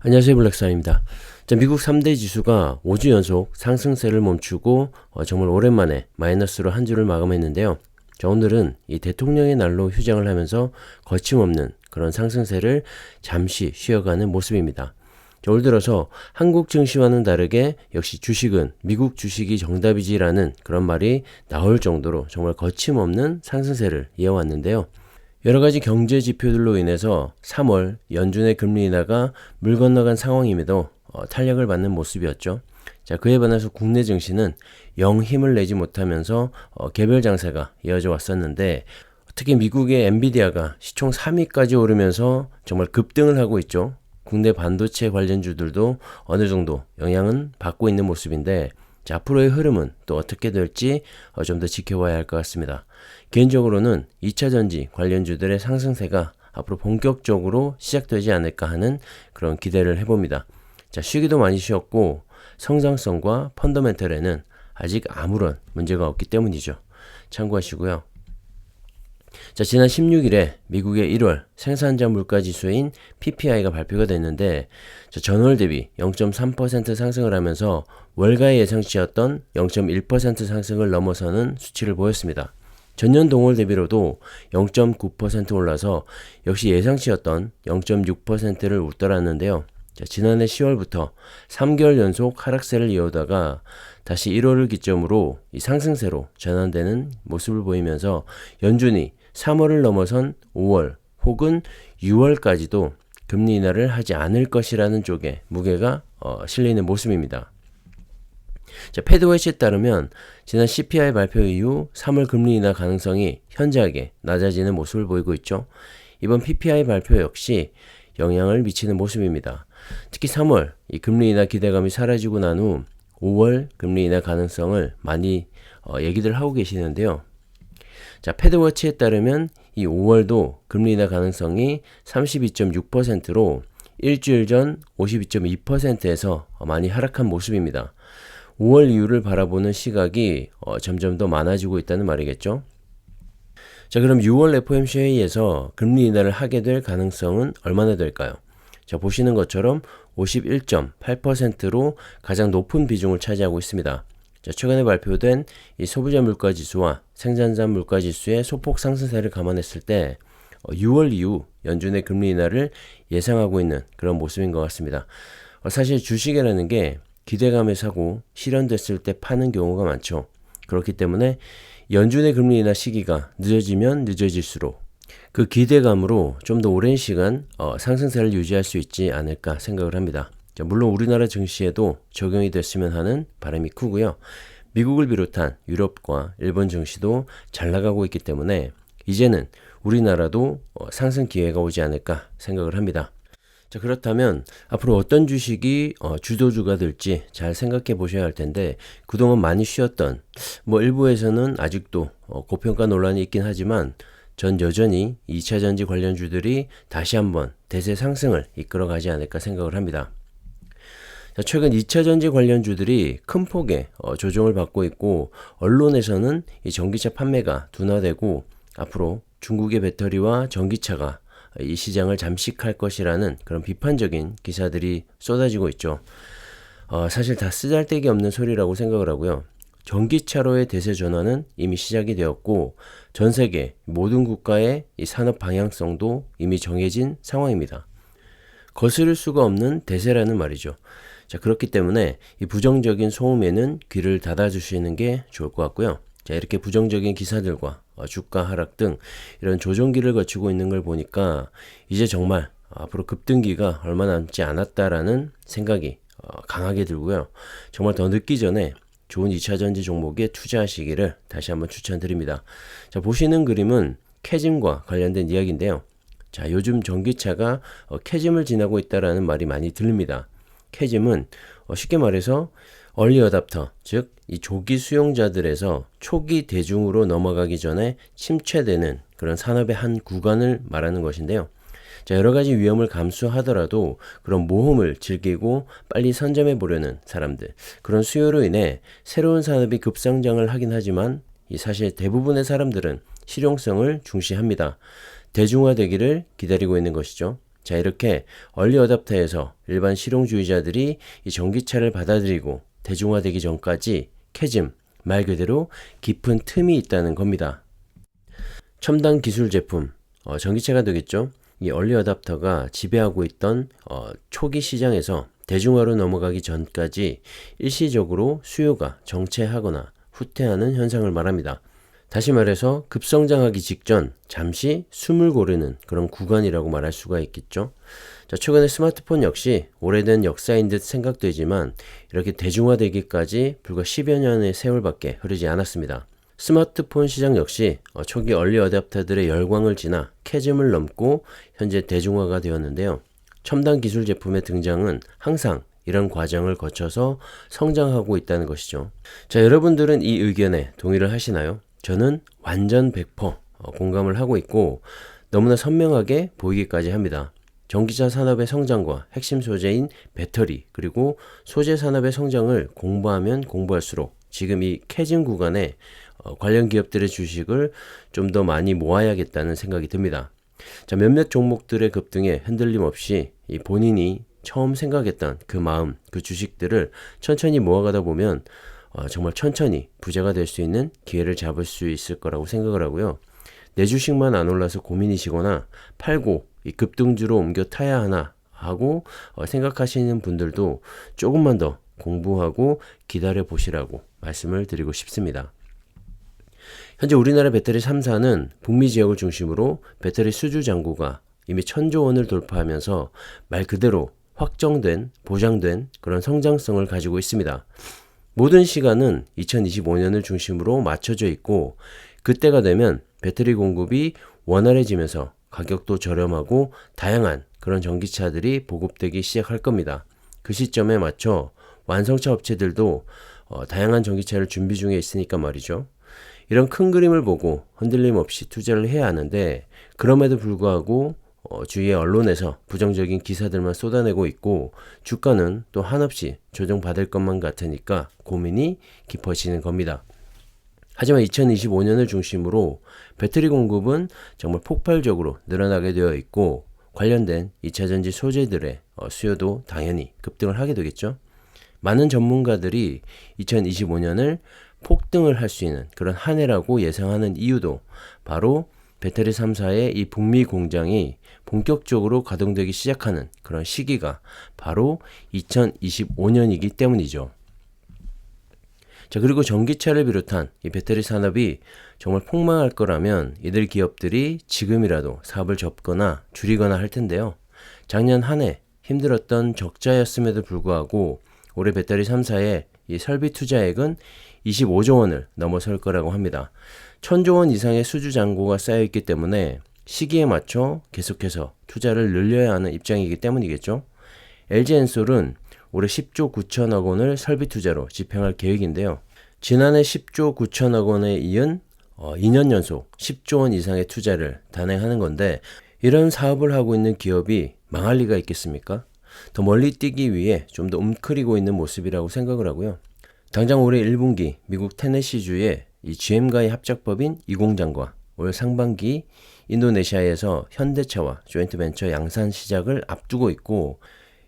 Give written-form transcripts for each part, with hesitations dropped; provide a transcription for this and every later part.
안녕하세요, 블랙사입니다. 미국 3대 지수가 5주 연속 상승세를 멈추고 정말 오랜만에 마이너스로 한 주를 마감했는데요. 오늘은 이 대통령의 날로 휴장을 하면서 거침없는 그런 상승세를 잠시 쉬어가는 모습입니다. 올 들어서 한국 증시와는 다르게 역시 주식은 미국 주식이 정답이지라는 그런 말이 나올 정도로 정말 거침없는 상승세를 이어왔는데요. 여러 가지 경제 지표들로 인해서 3월 연준의 금리 인하가 물 건너간 상황임에도 탄력을 받는 모습이었죠. 그에 반해서 국내 증시는 영 힘을 내지 못하면서 개별 장세가 이어져 왔었는데, 특히 미국의 엔비디아가 시총 3위까지 오르면서 정말 급등을 하고 있죠. 국내 반도체 관련주들도 어느 정도 영향은 받고 있는 모습인데, 앞으로의 흐름은 또 어떻게 될지 좀 더 지켜봐야 할 것 같습니다. 개인적으로는 2차전지 관련주들의 상승세가 앞으로 본격적으로 시작되지 않을까 하는 그런 기대를 해봅니다. 쉬기도 많이 쉬었고 성장성과 펀더멘털에는 아직 아무런 문제가 없기 때문이죠. 참고하시고요. 지난 16일에 미국의 1월 생산자 물가지수인 PPI가 발표가 됐는데, 전월 대비 0.3% 상승을 하면서 월가의 예상치였던 0.1% 상승을 넘어서는 수치를 보였습니다. 전년 동월 대비로도 0.9% 올라서 역시 예상치였던 0.6%를 웃돌았는데요. 지난해 10월부터 3개월 연속 하락세를 이어오다가 다시 1월을 기점으로 이 상승세로 전환되는 모습을 보이면서 연준이 3월을 넘어선 5월 혹은 6월까지도 금리 인하를 하지 않을 것이라는 쪽에 무게가 실리는 모습입니다. 패드워치에 따르면 지난 CPI 발표 이후 3월 금리 인하 가능성이 현저하게 낮아지는 모습을 보이고 있죠. 이번 PPI 발표 역시 영향을 미치는 모습입니다. 특히 3월 이 금리 인하 기대감이 사라지고 난 후 5월 금리 인하 가능성을 많이 얘기들 하고 계시는데요. 패드워치에 따르면 이 5월도 금리 인하 가능성이 32.6%로 일주일 전 52.2%에서 많이 하락한 모습입니다. 5월 이후를 바라보는 시각이 점점 더 많아지고 있다는 말이겠죠. 그럼 6월 FOMC 회의에서 금리 인하를 하게 될 가능성은 얼마나 될까요? 보시는 것처럼 51.8%로 가장 높은 비중을 차지하고 있습니다. 최근에 발표된 이 소비자 물가지수와 생산자 물가지수의 소폭 상승세를 감안했을 때 6월 이후 연준의 금리 인하를 예상하고 있는 그런 모습인 것 같습니다. 사실 주식이라는 게 기대감에 사고 실현됐을 때 파는 경우가 많죠. 그렇기 때문에 연준의 금리 인하 시기가 늦어지면 늦어질수록 그 기대감으로 좀 더 오랜 시간 상승세를 유지할 수 있지 않을까 생각을 합니다. 물론 우리나라 증시에도 적용이 됐으면 하는 바람이 크고요. 미국을 비롯한 유럽과 일본 증시도 잘 나가고 있기 때문에 이제는 우리나라도 상승 기회가 오지 않을까 생각을 합니다. 그렇다면 앞으로 어떤 주식이 주도주가 될지 잘 생각해 보셔야 할 텐데, 그동안 많이 쉬었던 일부에서는 아직도 고평가 논란이 있긴 하지만 전 여전히 2차전지 관련주들이 다시 한번 대세 상승을 이끌어가지 않을까 생각을 합니다. 최근 2차전지 관련주들이 큰 폭의 조정을 받고 있고, 언론에서는 이 전기차 판매가 둔화되고 앞으로 중국의 배터리와 전기차가 이 시장을 잠식할 것이라는 그런 비판적인 기사들이 쏟아지고 있죠. 사실 다 쓰잘데기 없는 소리라고 생각을 하고요. 전기차로의 대세 전환은 이미 시작이 되었고, 전 세계 모든 국가의 이 산업 방향성도 이미 정해진 상황입니다. 거스를 수가 없는 대세라는 말이죠. 그렇기 때문에 이 부정적인 소음에는 귀를 닫아주시는 게 좋을 것 같고요. 이렇게 부정적인 기사들과 주가 하락 등 이런 조정기를 거치고 있는 걸 보니까 이제 정말 앞으로 급등기가 얼마 남지 않았다라는 생각이 강하게 들고요. 정말 더 늦기 전에 좋은 2차전지 종목에 투자하시기를 다시 한번 추천드립니다. 보시는 그림은 캐즘과 관련된 이야기인데요. 요즘 전기차가 캐즘을 지나고 있다라는 말이 많이 들립니다. 캐즘은 쉽게 말해서 얼리 어답터, 즉 이 조기 수용자들에서 초기 대중으로 넘어가기 전에 침체되는 그런 산업의 한 구간을 말하는 것인데요. 여러 가지 위험을 감수하더라도 그런 모험을 즐기고 빨리 선점해 보려는 사람들, 그런 수요로 인해 새로운 산업이 급성장을 하긴 하지만 사실 대부분의 사람들은 실용성을 중시합니다. 대중화되기를 기다리고 있는 것이죠. 자, 이렇게 얼리 어답터에서 일반 실용주의자들이 이 전기차를 받아들이고 대중화되기 전까지 캐즘, 말 그대로 깊은 틈이 있다는 겁니다. 첨단 기술 제품, 전기차가 되겠죠. 이 얼리 어답터가 지배하고 있던 초기 시장에서 대중화로 넘어가기 전까지 일시적으로 수요가 정체하거나 후퇴하는 현상을 말합니다. 다시 말해서 급성장하기 직전 잠시 숨을 고르는 그런 구간이라고 말할 수가 있겠죠. 자, 최근에 스마트폰 역시 오래된 역사인 듯 생각되지만 이렇게 대중화되기까지 불과 10여 년의 세월밖에 흐르지 않았습니다. 스마트폰 시장 역시 초기 얼리 어댑터들의 열광을 지나 캐즘을 넘고 현재 대중화가 되었는데요. 첨단 기술 제품의 등장은 항상 이런 과정을 거쳐서 성장하고 있다는 것이죠. 자, 여러분들은 이 의견에 동의를 하시나요? 저는 완전 100% 공감을 하고 있고 너무나 선명하게 보이기까지 합니다. 전기차 산업의 성장과 핵심 소재인 배터리 그리고 소재 산업의 성장을 공부하면 공부할수록 지금 이 캐즘 구간에 관련 기업들의 주식을 좀 더 많이 모아야겠다는 생각이 듭니다. 자, 몇몇 종목들의 급등에 흔들림 없이 이 본인이 처음 생각했던 그 마음, 그 주식들을 천천히 모아가다 보면 정말 천천히 부자가 될 수 있는 기회를 잡을 수 있을 거라고 생각을 하고요. 내 주식만 안 올라서 고민이시거나 팔고 이 급등주로 옮겨 타야 하나 하고 생각하시는 분들도 조금만 더 공부하고 기다려 보시라고 말씀을 드리고 싶습니다. 현재 우리나라 배터리 3사는 북미 지역을 중심으로 배터리 수주 잔고가 이미 1,000조 원을 돌파하면서 말 그대로 확정된, 보장된 그런 성장성을 가지고 있습니다. 모든 시간은 2025년을 중심으로 맞춰져 있고 그때가 되면 배터리 공급이 원활해지면서 가격도 저렴하고 다양한 그런 전기차들이 보급되기 시작할 겁니다. 그 시점에 맞춰 완성차 업체들도 다양한 전기차를 준비 중에 있으니까 말이죠. 이런 큰 그림을 보고 흔들림 없이 투자를 해야 하는데 그럼에도 불구하고 주위의 언론에서 부정적인 기사들만 쏟아내고 있고 주가는 또 한없이 조정받을 것만 같으니까 고민이 깊어지는 겁니다. 하지만 2025년을 중심으로 배터리 공급은 정말 폭발적으로 늘어나게 되어 있고 관련된 2차전지 소재들의 수요도 당연히 급등을 하게 되겠죠. 많은 전문가들이 2025년을 폭등을 할 수 있는 그런 한 해라고 예상하는 이유도 바로 배터리 3사의 이 북미 공장이 본격적으로 가동되기 시작하는 그런 시기가 바로 2025년이기 때문이죠. 자, 그리고 전기차를 비롯한 이 배터리 산업이 정말 폭망할 거라면 이들 기업들이 지금이라도 사업을 접거나 줄이거나 할 텐데요. 작년 한 해 힘들었던 적자였음에도 불구하고 올해 배터리 3사의 이 설비 투자액은 25조 원을 넘어설 거라고 합니다. 1,000조 원 이상의 수주 잔고가 쌓여있기 때문에 시기에 맞춰 계속해서 투자를 늘려야 하는 입장이기 때문이겠죠. LG엔솔은 올해 10조 9천억 원을 설비 투자로 집행할 계획인데요. 지난해 10조 9천억 원에 이은 2년 연속 10조 원 이상의 투자를 단행하는 건데 이런 사업을 하고 있는 기업이 망할 리가 있겠습니까? 더 멀리 뛰기 위해 좀 더 움츠리고 있는 모습이라고 생각을 하고요. 당장 올해 1분기 미국 테네시주의 이 GM과의 합작법인 이 공장과 올 상반기 인도네시아에서 현대차와 조인트 벤처 양산 시작을 앞두고 있고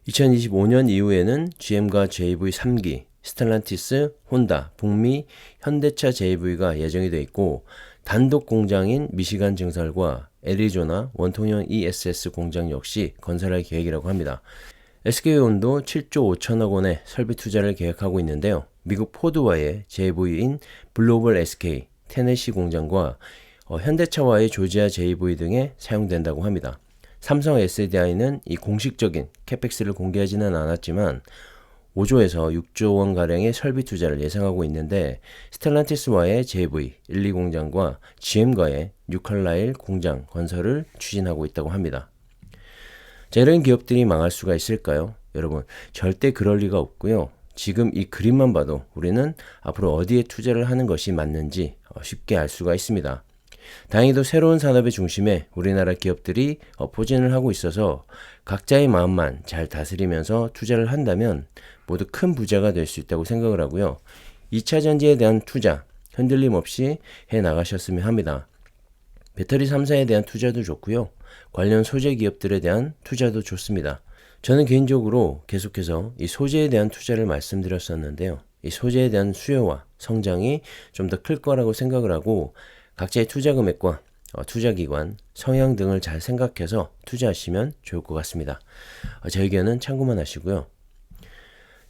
2025년 이후에는 GM과 JV 3기, 스텔란티스, 혼다, 북미, 현대차 JV가 예정이 되어 있고 단독 공장인 미시간 증설과 애리조나 원통형 ESS 공장 역시 건설할 계획이라고 합니다. SK온도 7조 5천억 원의 설비 투자를 계획하고 있는데요. 미국 포드와의 JV인 블로벌 SK, 테네시 공장과 현대차와의 조지아 JV 등에 사용된다고 합니다. 삼성 SDI는 이 공식적인 캐펙스를 공개하지는 않았지만 5조에서 6조 원가량의 설비 투자를 예상하고 있는데 스텔란티스와의 JV 1, 2 공장과 GM과의 뉴칼라일 공장 건설을 추진하고 있다고 합니다. 자, 이런 기업들이 망할 수가 있을까요? 여러분, 절대 그럴 리가 없고요. 지금 이 그림만 봐도 우리는 앞으로 어디에 투자를 하는 것이 맞는지 쉽게 알 수가 있습니다. 다행히도 새로운 산업의 중심에 우리나라 기업들이 포진을 하고 있어서 각자의 마음만 잘 다스리면서 투자를 한다면 모두 큰 부자가 될 수 있다고 생각을 하고요. 2차 전지에 대한 투자 흔들림 없이 해 나가셨으면 합니다. 배터리 3사에 대한 투자도 좋고요. 관련 소재 기업들에 대한 투자도 좋습니다. 저는 개인적으로 계속해서 이 소재에 대한 투자를 말씀드렸었는데요. 이 소재에 대한 수요와 성장이 좀 더 클 거라고 생각을 하고 각자의 투자 금액과 투자 기관, 성향 등을 잘 생각해서 투자하시면 좋을 것 같습니다. 제 의견은 참고만 하시고요.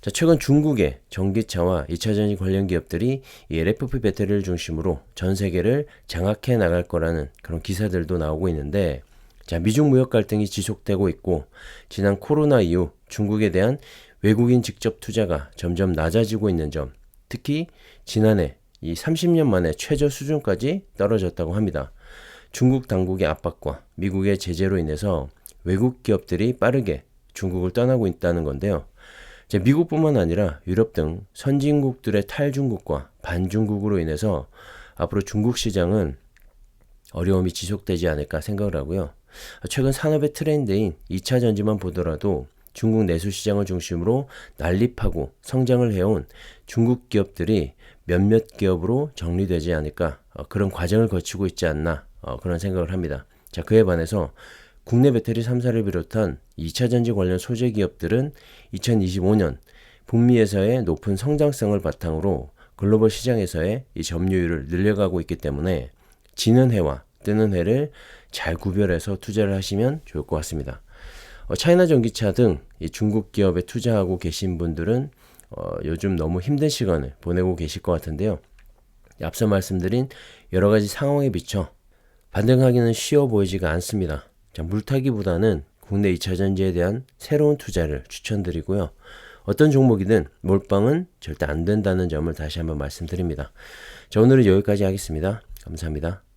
자, 최근 중국의 전기차와 2차전지 관련 기업들이 이 LFP 배터리를 중심으로 전 세계를 장악해 나갈 거라는 그런 기사들도 나오고 있는데, 자, 미중 무역 갈등이 지속되고 있고 지난 코로나 이후 중국에 대한 외국인 직접 투자가 점점 낮아지고 있는 점, 특히 지난해 이 30년 만에 최저 수준까지 떨어졌다고 합니다. 중국 당국의 압박과 미국의 제재로 인해서 외국 기업들이 빠르게 중국을 떠나고 있다는 건데요. 미국뿐만 아니라 유럽 등 선진국들의 탈중국과 반중국으로 인해서 앞으로 중국 시장은 어려움이 지속되지 않을까 생각을 하고요. 최근 산업의 트렌드인 2차 전지만 보더라도 중국 내수 시장을 중심으로 난립하고 성장을 해온 중국 기업들이 몇몇 기업으로 정리되지 않을까, 그런 과정을 거치고 있지 않나, 그런 생각을 합니다. 자, 그에 반해서 국내 배터리 3사를 비롯한 2차 전지 관련 소재 기업들은 2025년 북미에서의 높은 성장성을 바탕으로 글로벌 시장에서의 이 점유율을 늘려가고 있기 때문에 지는 해와 뜨는 해를 잘 구별해서 투자를 하시면 좋을 것 같습니다. 차이나 전기차 등 이 중국 기업에 투자하고 계신 분들은 요즘 너무 힘든 시간을 보내고 계실 것 같은데요. 앞서 말씀드린 여러 가지 상황에 비춰 반등하기는 쉬워 보이지가 않습니다. 자, 물타기보다는 국내 2차 전지에 대한 새로운 투자를 추천드리고요. 어떤 종목이든 몰빵은 절대 안 된다는 점을 다시 한번 말씀드립니다. 자, 오늘은 여기까지 하겠습니다. 감사합니다.